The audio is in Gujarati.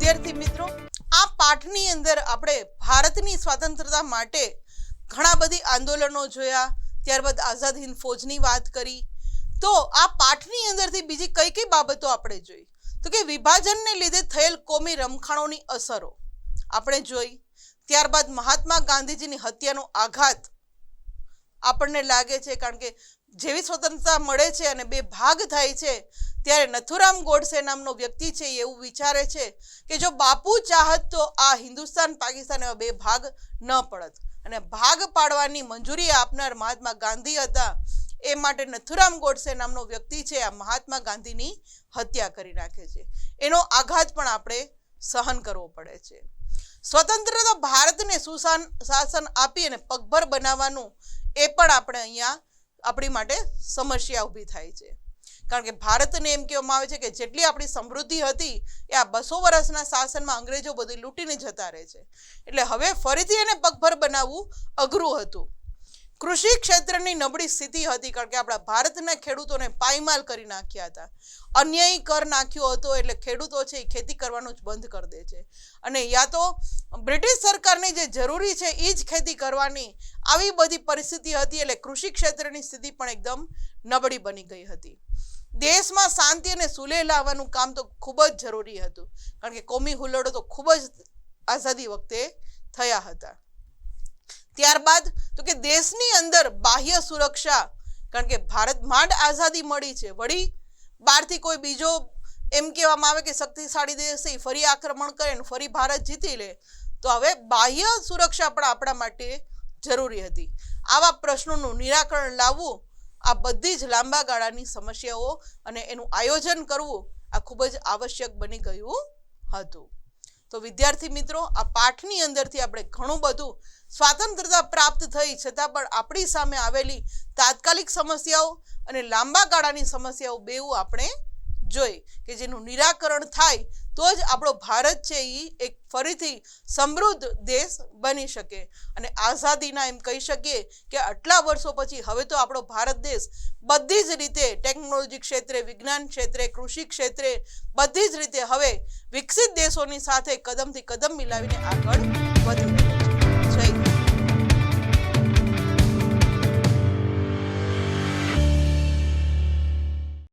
વિદ્યાર્થી મિત્રો, આ પાઠની અંદર આપણે ભારતની સ્વતંત્રતા માટે ઘણા બધી આંદોલનો જોયા, ત્યારબાદ આઝાદ હિંદ ફૌજની વાત કરી. તો આ પાઠની અંદરથી બીજી કઈ કઈ બાબતો આપણે જોઈ? તો કે વિભાજનને લીધે થયેલ કોમી રમખાણોની અસરો આપણે જોઈ. ત્યારબાદ મહાત્મા ગાંધીજીની હત્યાનો આઘાત આપણને લાગે છે, કારણ કે જેવી સ્વતંત્રતા મળે છે અને બે ભાગ થાય છે ત્યારે નથુરામ ગોડસે નામનો વ્યક્તિ છે એવું વિચારે છે કે જો બાપુ ચાહત તો આ હિન્દુસ્તાન પાકિસ્તાન એવા બે ભાગ ન પડત, અને ભાગ પાડવાની મંજૂરી આપનાર મહાત્મા ગાંધી હતા. એ માટે નથુરામ ગોડસે નામનો વ્યક્તિ છે આ મહાત્મા ગાંધીની હત્યા કરી નાખે છે. એનો આઘાત પણ આપણે સહન કરવો પડે છે. સ્વતંત્રતા ભારતને સુશાસન આપી અને પગભર બનાવવાનું એ પણ આપણે અહીંયા આપણી માટે સમસ્યા ઊભી થાય છે, કારણ કે ભારતને એમ કહેવામાં આવે છે કે જેટલી આપણી સમૃદ્ધિ હતી એ આ 200 વર્ષના શાસનમાં અંગ્રેજો બધું લૂંટીને જતા રહે છે. એટલે હવે ફરીથી એને પગભર બનાવવું અઘરું હતું. કૃષિ ક્ષેત્રની નબળી સ્થિતિ હતી, કારણ કે આપણા ભારતના ખેડૂતોને પાયમાલ કરી નાખ્યા હતા. અન્યાયી કર નાખ્યો હતો, એટલે ખેડૂતો છે એ ખેતી કરવાનું જ બંધ કરી દે છે, અને યા તો બ્રિટિશ સરકારને જે જરૂરી છે એ જ ખેતી કરવાની આવી બધી પરિસ્થિતિ હતી. એટલે કૃષિ ક્ષેત્રની સ્થિતિ પણ એકદમ નબળી બની ગઈ હતી. દેશમાં શાંતિ અને સુલેહ લાવવાનું કામ તો ખૂબ જ જરૂરી હતું, કારણ કે કોમી હુલ્લડો તો ખૂબ જ આઝાદી વખતે થયા હતા. ત્યારબાદ તો કે દેશની અંદર બાહ્ય સુરક્ષા, કારણ કે ભારત માંડ આઝાદી મળી છે, વળી બહારથી કોઈ બીજો એમ કહેવામાં આવે કે શક્તિશાળી દેશ છે ફરી આક્રમણ કરે ને ફરી ભારત જીતી લે, તો હવે બાહ્ય સુરક્ષા પણ આપણા માટે જરૂરી હતી. આવા પ્રશ્નોનું નિરાકરણ લાવવું આ બધી જ લાંબા ગાળાની સમસ્યાઓ અને એનું આયોજન કરવું આ ખૂબ જ આવશ્યક બની ગયું હતું. તો વિદ્યાર્થી મિત્રો, આ પાઠની અંદરથી આપણે ઘણું બધું સ્વતંત્રતા પ્રાપ્ત થઈ છતાં પણ આપણી સામે આવેલી તાત્કાલિક સમસ્યાઓ અને લાંબા ગાળાની સમસ્યાઓ બેઉ આપણે જોઈ કે જેનું નિરાકરણ થાય તો જ આપણો ભારત છે એ એક ફરીથી સમૃદ્ધ દેશ બની શકે. અને આઝાદીના એમ કહી શકીએ કે આટલા વર્ષો પછી હવે તો આપણો ભારત દેશ બધી જ રીતે ટેકનોલોજી ક્ષેત્રે, વિજ્ઞાન ક્ષેત્રે, કૃષિ ક્ષેત્રે બધી જ રીતે હવે વિકસિત દેશોની સાથે કદમથી કદમ મિલાવીને આગળ વધી રહ્યો છે.